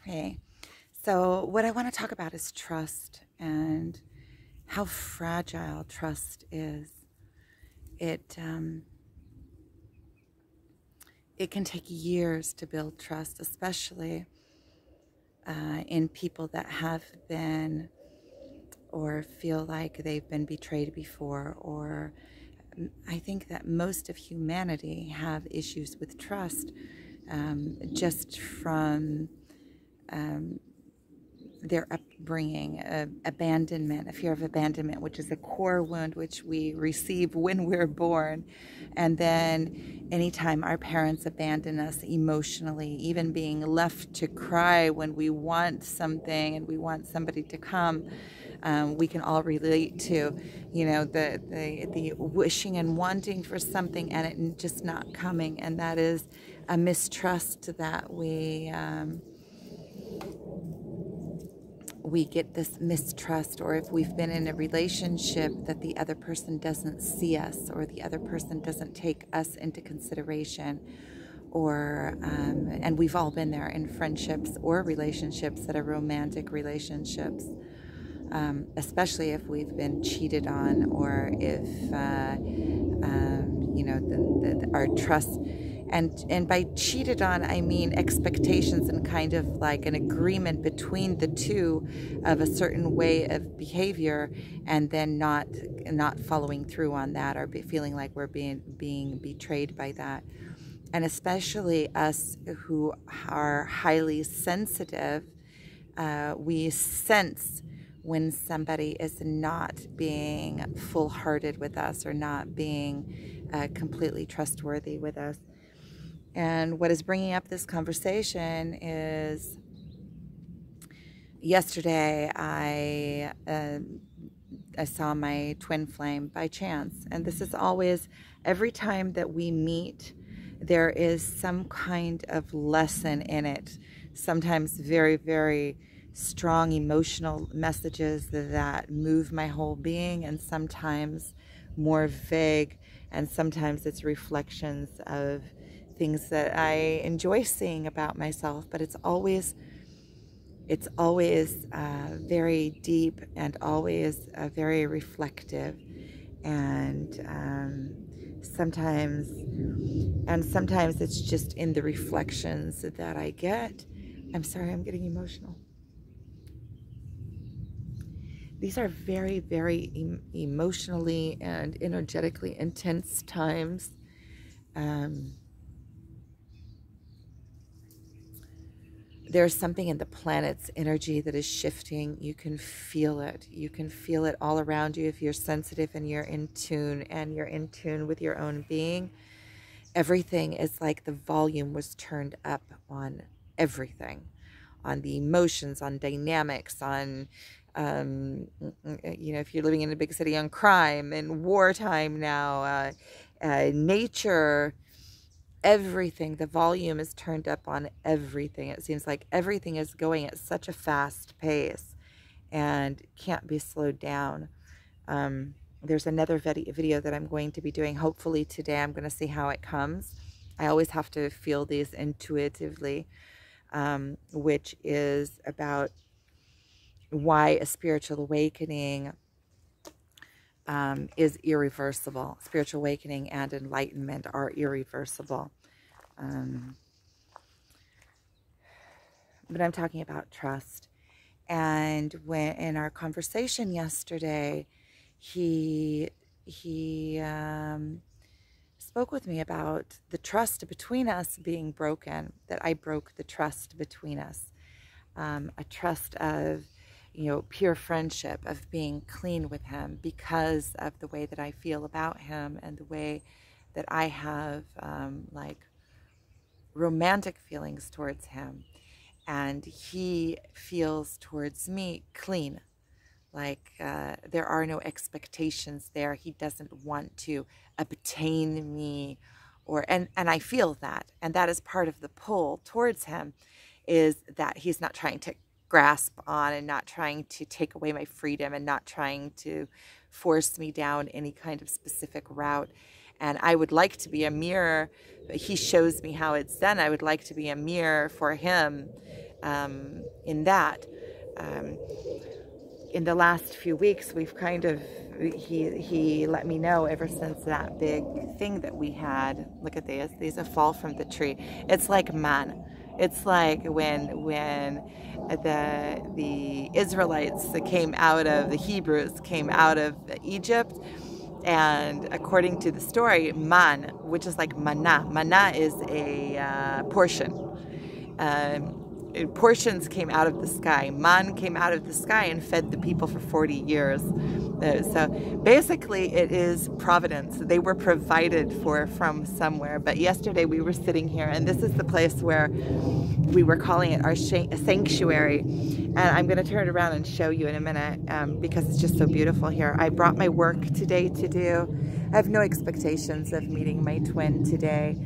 Hey, so what I want to talk about is trust and how fragile trust is. It it can take years to build trust, especially in people that have been or feel like they've been betrayed before. Or I think that most of humanity have issues with trust, just from their upbringing, abandonment, a fear of abandonment, which is a core wound which we receive when we're born. And then anytime our parents abandon us emotionally, even being left to cry when we want something and we want somebody to come, we can all relate to, the wishing and wanting for something and it just not coming. And that is a mistrust that we get this mistrust, or if we've been in a relationship that the other person doesn't see us or the other person doesn't take us into consideration, or and we've all been there in friendships or relationships that are romantic relationships, especially if we've been cheated on, or if our trust. And by cheated on, I mean expectations and kind of like an agreement between the two of a certain way of behavior, and then not following through on that, or feeling like we're being betrayed by that. And especially us who are highly sensitive, we sense when somebody is not being full-hearted with us, or not being completely trustworthy with us. And what is bringing up this conversation is yesterday I saw my twin flame by chance. And this is always, every time that we meet, there is some kind of lesson in it. Sometimes very, very strong emotional messages that move my whole being, and sometimes more vague, and sometimes it's reflections of things that I enjoy seeing about myself. But it's always very deep, and always very reflective, and sometimes it's just in the reflections that I get. I'm sorry, I'm getting emotional. These are very, very emotionally and energetically intense times. There's something in the planet's energy that is shifting. You can feel it. You can feel it all around you if you're sensitive and you're in tune, and you're in tune with your own being. Everything is like the volume was turned up on everything, on the emotions, on dynamics, on, if you're living in a big city, on crime and wartime now, nature, everything. The volume is turned up on everything. It seems like everything is going at such a fast pace and can't be slowed down. There's another video that I'm going to be doing hopefully today. I'm going to see how it comes. I always have to feel these intuitively, which is about why a spiritual awakening is irreversible. Spiritual awakening and enlightenment are irreversible. But I'm talking about trust. And when in our conversation yesterday, he spoke with me about the trust between us being broken, that I broke the trust between us. A trust of, pure friendship, of being clean with him because of the way that I feel about him, and the way that I have romantic feelings towards him. And he feels towards me clean. Like there are no expectations there. He doesn't want to obtain me, and I feel that. And that is part of the pull towards him, is that he's not trying to grasp on, and not trying to take away my freedom, and not trying to force me down any kind of specific route. And I would like to be a mirror. He shows me how it's done. I would like to be a mirror for him, in that. In the last few weeks, we've kind of, he let me know ever since that big thing that we had. Look at these are fall from the tree. It's like man. It's like when the Israelites that came out of, the Hebrews came out of Egypt, and according to the story, man, which is like manna is a portion. Portions came out of the sky. Man came out of the sky and fed the people for 40 years. So basically it is providence. They were provided for from somewhere. But yesterday we were sitting here, and this is the place where we were calling it our sanctuary. And I'm going to turn it around and show you in a minute because it's just so beautiful here. I brought my work today to do. I have no expectations of meeting my twin today.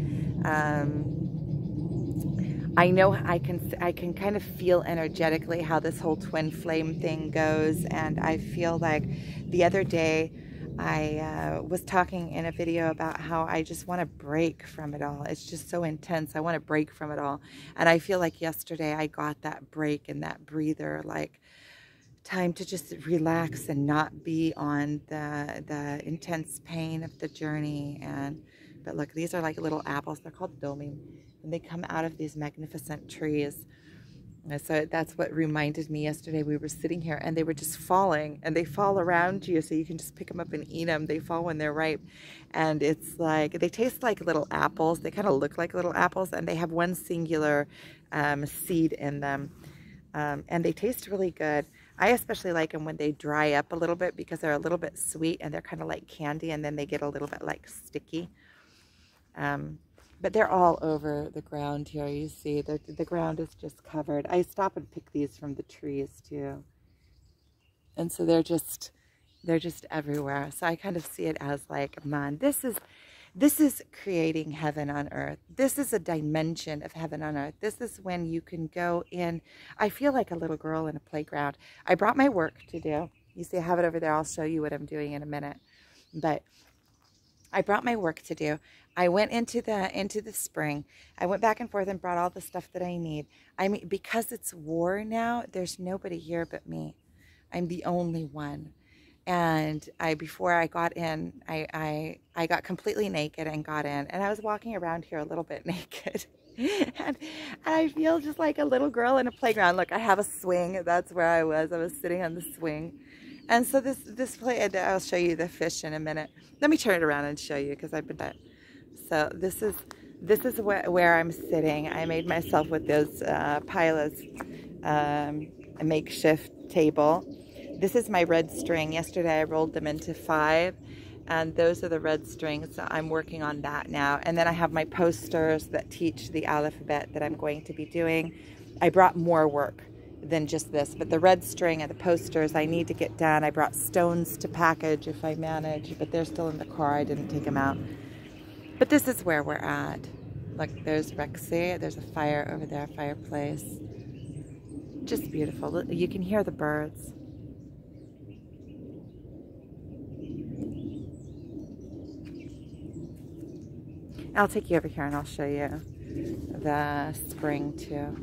I know I can kind of feel energetically how this whole twin flame thing goes, and I feel like the other day I was talking in a video about how I just want to break from it all. It's just so intense. I want to break from it all, and I feel like yesterday I got that break and that breather, like time to just relax and not be on the intense pain of the journey. But look, these are like little apples. They're called domim, and they come out of these magnificent trees. And so that's what reminded me yesterday. We were sitting here and they were just falling, and they fall around you, so you can just pick them up and eat them. They fall when they're ripe, and it's like, they taste like little apples. They kind of look like little apples, and they have one singular seed in them, and they taste really good. I especially like them when they dry up a little bit because they're a little bit sweet and they're kind of like candy, and then they get a little bit like sticky. But they're all over the ground here. You see, the ground is just covered. I stop and pick these from the trees too. And so they're just everywhere. So I kind of see it as like, man, this is creating heaven on earth. This is a dimension of heaven on earth. This is when you can go in. I feel like a little girl in a playground. I brought my work to do. You see, I have it over there. I'll show you what I'm doing in a minute. But I brought my work to do. I went into the spring. I went back and forth and brought all the stuff that I need. I mean, because it's war now, there's nobody here but me. I'm the only one. And before I got in, I got completely naked and got in. And I was walking around here a little bit naked. and I feel just like a little girl in a playground. Look, I have a swing. That's where I was. I was sitting on the swing. And so this play, I'll show you the fish in a minute. Let me turn it around and show you, because I've been. So this is where I'm sitting. I made myself with those pilas a makeshift table. This is my red string. Yesterday I rolled them into 5, and those are the red strings. So I'm working on that now. And then I have my posters that teach the alphabet that I'm going to be doing. I brought more work than just this, but the red string and the posters I need to get done. I brought stones to package if I manage, but they're still in the car. I didn't take them out. But this is where we're at. Look, there's Rexy. There's a fire over there, fireplace. Just beautiful. You can hear the birds. I'll take you over here and I'll show you the spring too.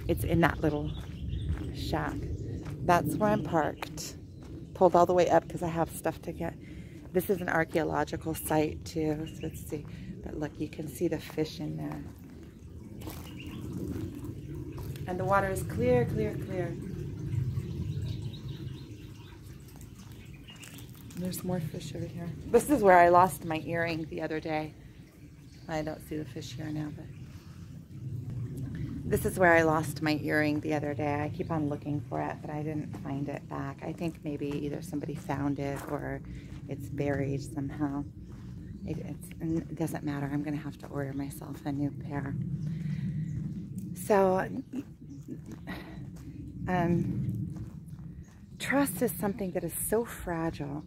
It's in that little shack. That's where I'm parked. Pulled all the way up because I have stuff to get. This is an archaeological site too. So let's see. But look, you can see the fish in there. And the water is clear, clear, clear. And there's more fish over here. This is where I lost my earring the other day. I don't see the fish here now, but this is where I lost my earring the other day. I keep on looking for it, but I didn't find it back. I think maybe either somebody found it or it's buried somehow. It doesn't matter. I'm going to have to order myself a new pair. So, trust is something that is so fragile,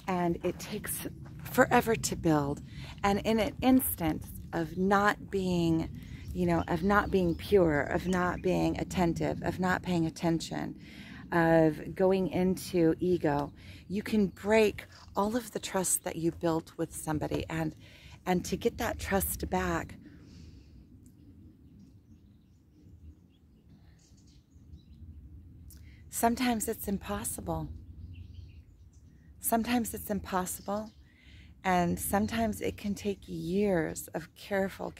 and it takes forever to build. And in an instant of not being, of not being pure, of not being attentive, of not paying attention, of going into ego, you can break all of the trust that you built with somebody. And to get that trust back, Sometimes it's impossible. Sometimes it's impossible, and sometimes it can take years of careful,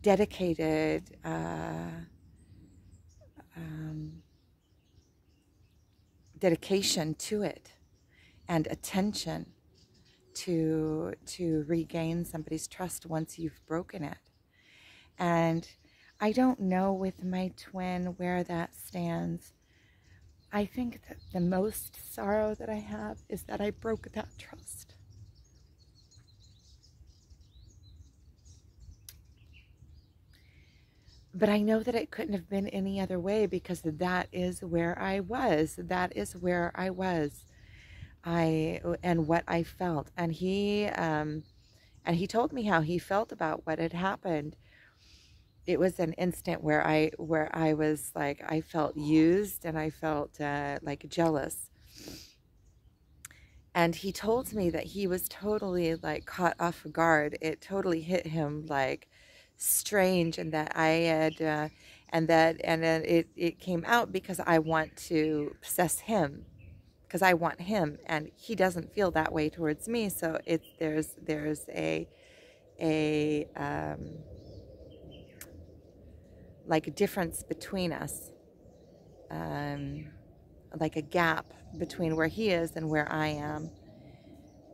dedicated dedication to it and attention to regain somebody's trust once you've broken it. And I don't know with my twin where that stands. I think that the most sorrow that I have is that I broke that trust. But I know that it couldn't have been any other way, because that is where I was. That is where I was. And what I felt. And he told me how he felt about what had happened. It was an instant where I was like, I felt used, and I felt like jealous. And he told me that he was totally like caught off guard. It totally hit him like strange, and that I had, and then it came out because I want to possess him, because I want him, and he doesn't feel that way towards me. So there's a like a difference between us, like a gap between where he is and where I am.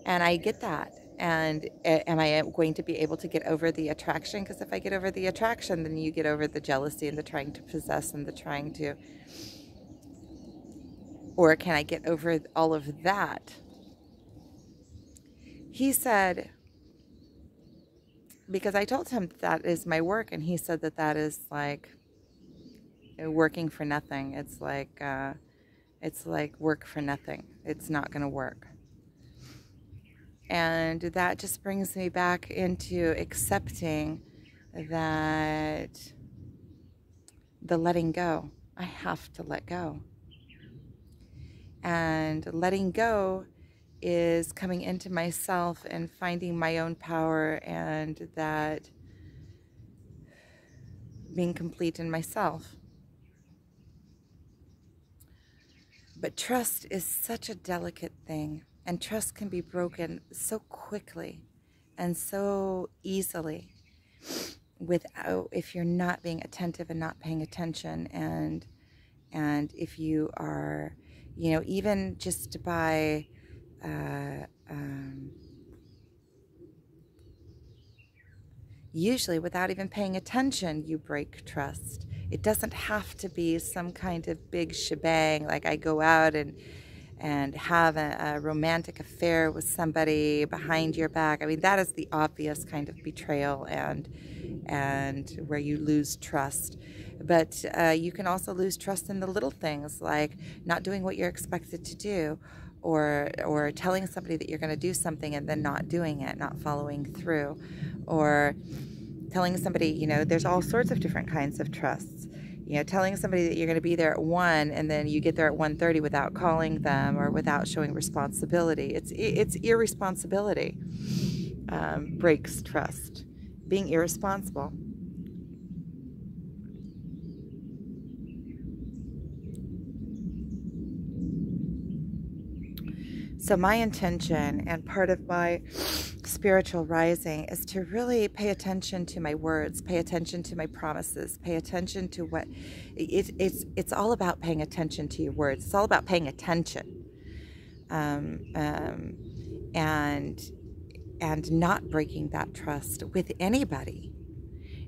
And I get that. And am I going to be able to get over the attraction? Because if I get over the attraction, then you get over the jealousy and the trying to possess and the trying to... Or can I get over all of that? He said, because I told him that is my work, and he said that that is like working for nothing. It's like work for nothing. It's not going to work. And that just brings me back into accepting that the letting go. I have to let go. And letting go is coming into myself and finding my own power, and that being complete in myself. But trust is such a delicate thing, and trust can be broken so quickly and so easily if you're not being attentive and not paying attention, and if you are, even just by usually without even paying attention, you break trust. It doesn't have to be some kind of big shebang, like I go out and have a romantic affair with somebody behind your back. I mean, that is the obvious kind of betrayal and where you lose trust. But you can also lose trust in the little things, like not doing what you're expected to do, or telling somebody that you're going to do something and then not doing it, not following through, or telling somebody, there's all sorts of different kinds of trusts. Telling somebody that you're going to be there at 1 and then you get there at 1:30 without calling them or without showing responsibility. It's irresponsibility breaks trust. Being irresponsible. So my intention and part of my spiritual rising is to really pay attention to my words, pay attention to my promises, pay attention to what it's all about. Paying attention to your words. It's all about paying attention, and not breaking that trust with anybody.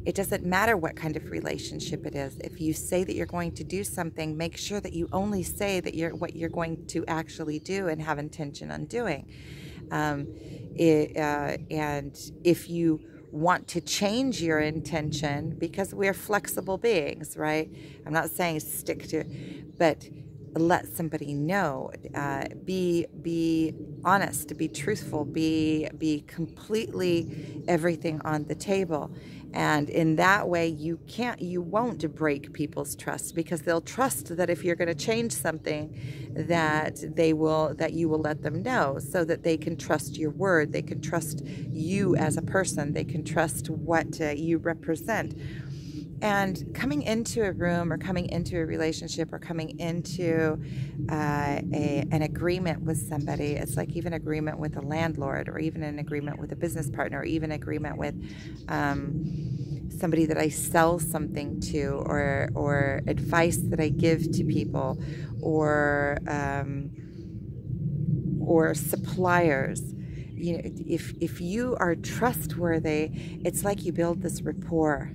It doesn't matter what kind of relationship it is. If you say that you're going to do something, make sure that you only say that what you're going to actually do and have intention on doing. And if you want to change your intention, because we're flexible beings, right? I'm not saying stick to it, but let somebody know. Be honest, be truthful, be completely everything on the table. And in that way, you won't break people's trust, because they'll trust that if you're going to change something, that you will let them know, so that they can trust your word. They can trust you as a person. They can trust what you represent. And coming into a room or coming into a relationship or coming into an agreement with somebody, it's like even agreement with a landlord or even an agreement with a business partner or even agreement with somebody that I sell something to or advice that I give to people or suppliers. You know, if you are trustworthy, it's like you build this rapport.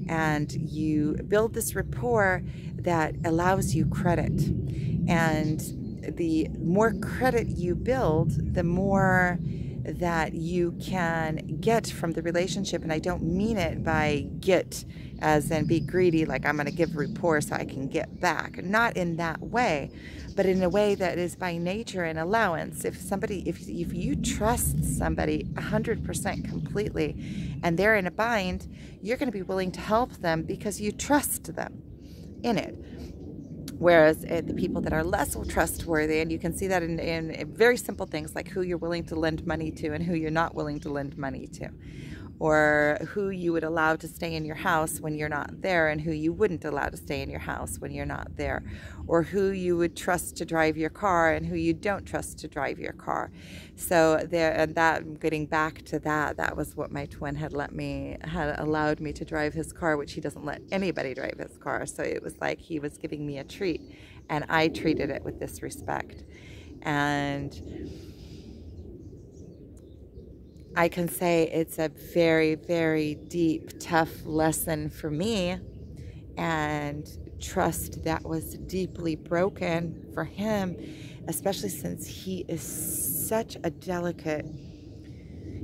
And you build this rapport that allows you credit. And the more credit you build, the more that you can get from the relationship. And I don't mean it by get as in be greedy, like I'm going to give rapport so I can get back. Not in that way, but in a way that is by nature an allowance. If you trust somebody 100% completely and they're in a bind, you're going to be willing to help them because you trust them in it. Whereas the people that are less trustworthy, and you can see that in very simple things like who you're willing to lend money to and who you're not willing to lend money to, or who you would allow to stay in your house when you're not there and who you wouldn't allow to stay in your house when you're not there, or who you would trust to drive your car and who you don't trust to drive your car. So getting back to that was what my twin had allowed me to drive his car, which he doesn't let anybody drive his car. So it was like he was giving me a treat and I treated it with disrespect. And I can say it's a very, very deep, tough lesson for me, and trust that was deeply broken for him, especially since he is such a delicate,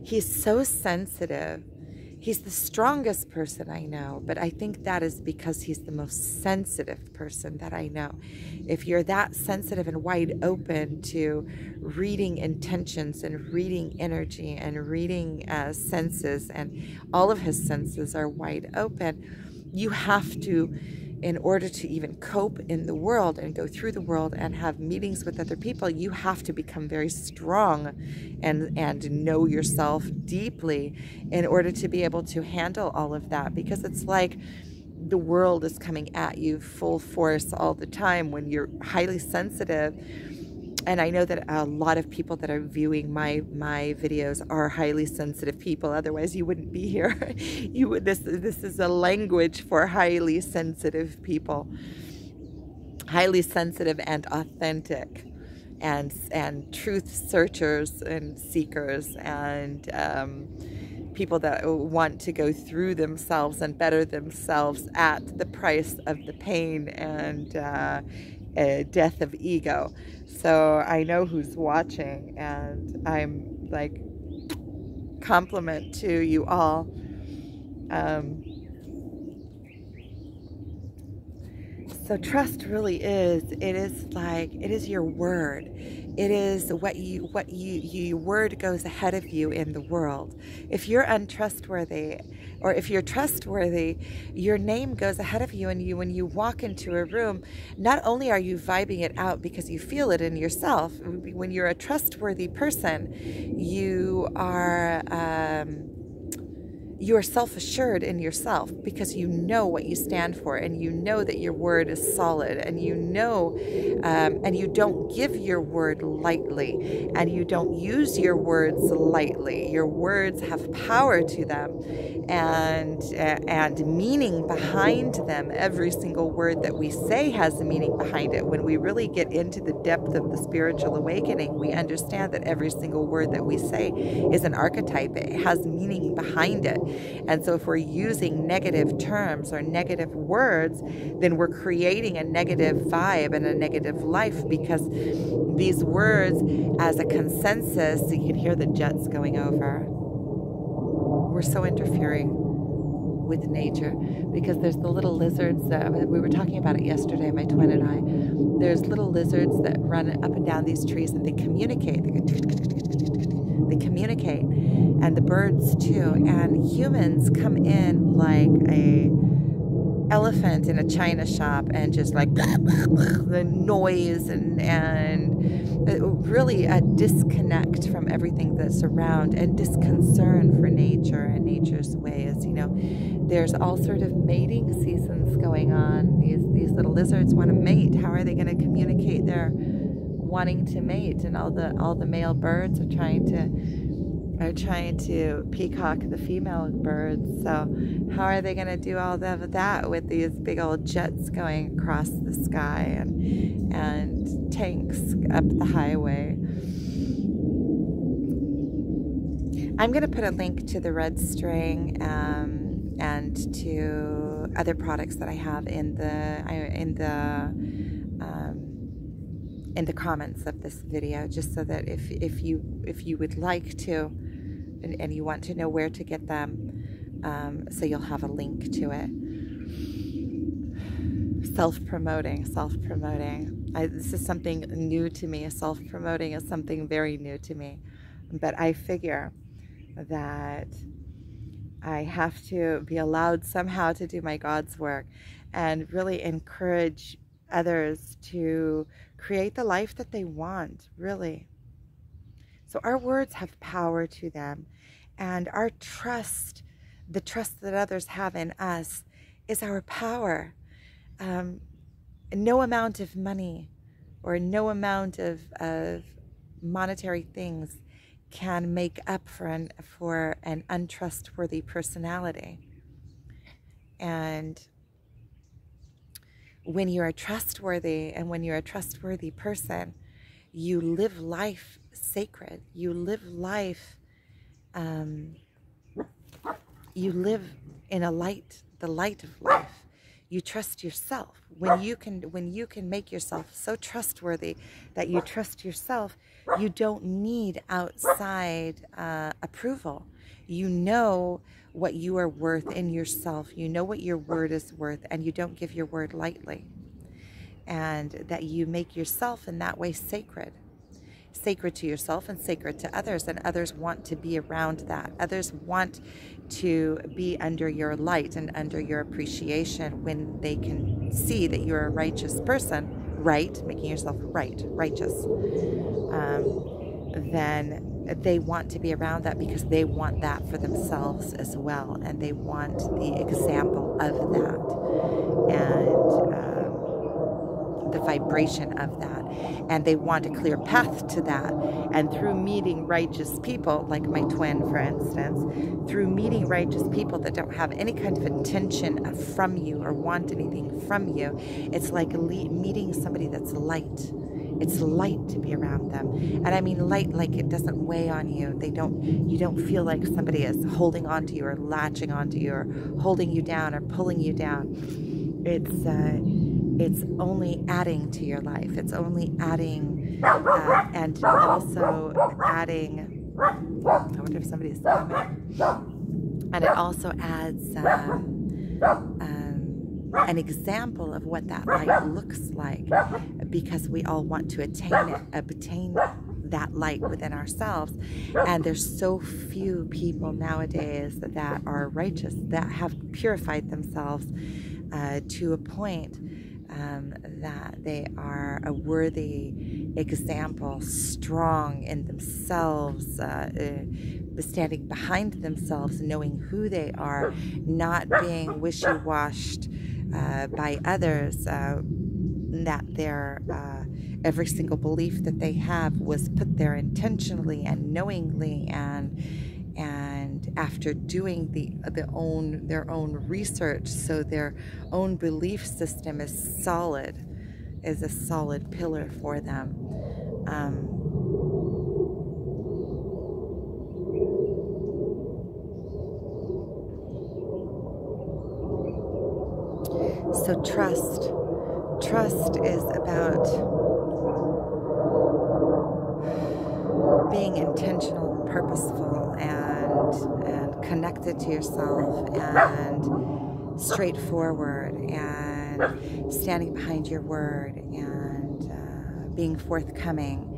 he's so sensitive. He's the strongest person I know, but I think that is because he's the most sensitive person that I know. If you're that sensitive and wide open to reading intentions and reading energy and reading senses, and all of his senses are wide open, you have to, in order to even cope in the world and go through the world and have meetings with other people, you have to become very strong and know yourself deeply in order to be able to handle all of that, because it's like the world is coming at you full force all the time when you're highly sensitive. And I know that a lot of people that are viewing my videos are highly sensitive people. Otherwise, you wouldn't be here. This is a language for highly sensitive people, highly sensitive and authentic, and truth searchers and seekers, and people that want to go through themselves and better themselves at the price of the pain and death of ego. So I know who's watching, and I'm like, compliment to you all. So trust really is, it is your word. It is your word goes ahead of you in the world. If you're untrustworthy, or if you're trustworthy, your name goes ahead of you, and when you walk into a room, not only are you vibing it out because you feel it in yourself. When you're a trustworthy person, you are self-assured in yourself because you know what you stand for, and you know that your word is solid, and you know, and you don't give your word lightly, and you don't use your words lightly. Your words have power to them, and meaning behind them. Every single word that we say has a meaning behind it. When we really get into the depth of the spiritual awakening, we understand that every single word that we say is an archetype. It has meaning behind it. And so if we're using negative terms or negative words, then we're creating a negative vibe and a negative life, because these words, as a consensus, you can hear the jets going over. We're so interfering with nature, because there's the little lizards that we were talking about it yesterday, my twin and I. There's little lizards that run up and down these trees, and they communicate. They communicate, and the birds too. And humans come in like elephant in a china shop and just like the noise and really a disconnect from everything that's around, and disconcern for nature and nature's ways. You know, there's all sort of mating seasons going on. These little lizards want to mate. How are they going to communicate their wanting to mate? And all the male birds are trying to peacock the female birds. So how are they going to do all of that with these big old jets going across the sky and tanks up the highway? I'm going to put a link to the red string and to other products that I have in the comments of this video, just so that if you would like to and you want to know where to get them, so you'll have a link to it. Self-promoting. This is something new to me. Self-promoting is something very new to me, but I figure that I have to be allowed somehow to do my God's work and really encourage others to create the life that they want, really. So our words have power to them, and our trust, the trust that others have in us, is our power. No amount of money or no amount of monetary things can make up for an untrustworthy personality. And when you are trustworthy, and when you're a trustworthy person, you live life sacred. You live life, you live in the light of life. You trust yourself. When you can make yourself so trustworthy that you trust yourself, you don't need outside approval. You know what you are worth in yourself. You know what your word is worth, and you don't give your word lightly. And that you make yourself in that way sacred. Sacred to yourself and sacred to others, and others want to be around that. Others want to be under your light and under your appreciation when they can see that you're a righteous person, right, making yourself righteous. Then they want to be around that because they want that for themselves as well, and they want the example of that and the vibration of that, and they want a clear path to that. And through meeting righteous people, like my twin, for instance, through meeting righteous people that don't have any kind of intention from you or want anything from you, it's like meeting somebody that's light. It's light to be around them. And I mean light like it doesn't weigh on you. You don't feel like somebody is holding onto you or latching onto you or holding you down or pulling you down. It's only adding to your life. It's only adding, and also adding, I wonder if somebody's coming. And it also adds an example of what that light looks like, because we all want to obtain that light within ourselves. And there's so few people nowadays that are righteous, that have purified themselves to a point that they are a worthy example, strong in themselves, standing behind themselves, knowing who they are, not being wishy-washed by others, that their every single belief that they have was put there intentionally and knowingly, and after doing their own research, so their own belief system is a solid pillar for them. So trust is about being intentional and purposeful and connected to yourself and straightforward and standing behind your word and being forthcoming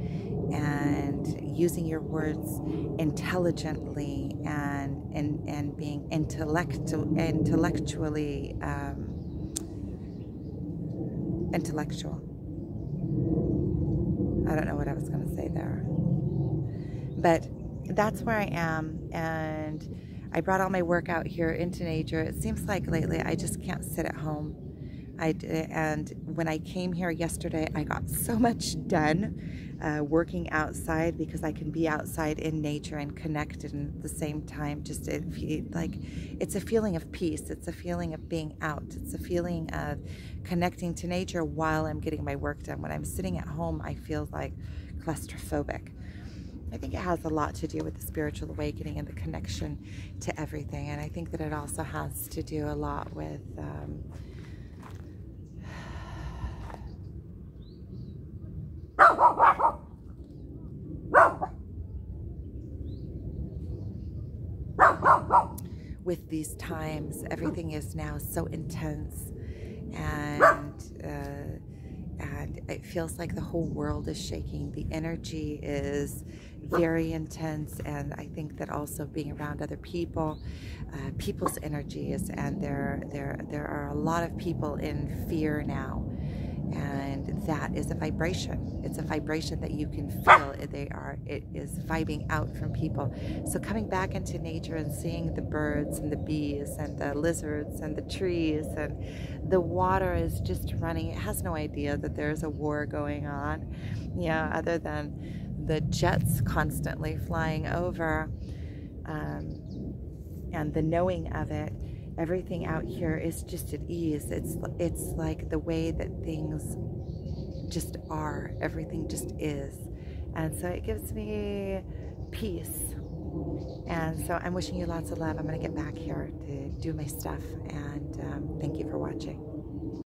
and using your words intelligently and being intellectually intellectual. I don't know what I was going to say there. But that's where I am, and I brought all my work out here into nature. It seems like lately I just can't sit at home. And when I came here yesterday, I got so much done working outside, because I can be outside in nature and connected, and at the same time, just it's a feeling of peace. It's a feeling of being out. It's a feeling of connecting to nature while I'm getting my work done. When I'm sitting at home, I feel like claustrophobic. I think it has a lot to do with the spiritual awakening and the connection to everything. And I think that it also has to do a lot with with these times. Everything is now so intense, and it feels like the whole world is shaking. The energy is very intense, and I think that also being around other people, people's energies, and there are a lot of people in fear now, and that is a vibration. It's a vibration that you can feel. It is vibing out from people. So coming back into nature and seeing the birds and the bees and the lizards and the trees, and the water is just running. It has no idea that there's a war going on, other than the jets constantly flying over, and the knowing of it. Everything out here is just at ease. It's like the way that things just are. Everything just is. And so it gives me peace. And so I'm wishing you lots of love. I'm going to get back here to do my stuff. And thank you for watching.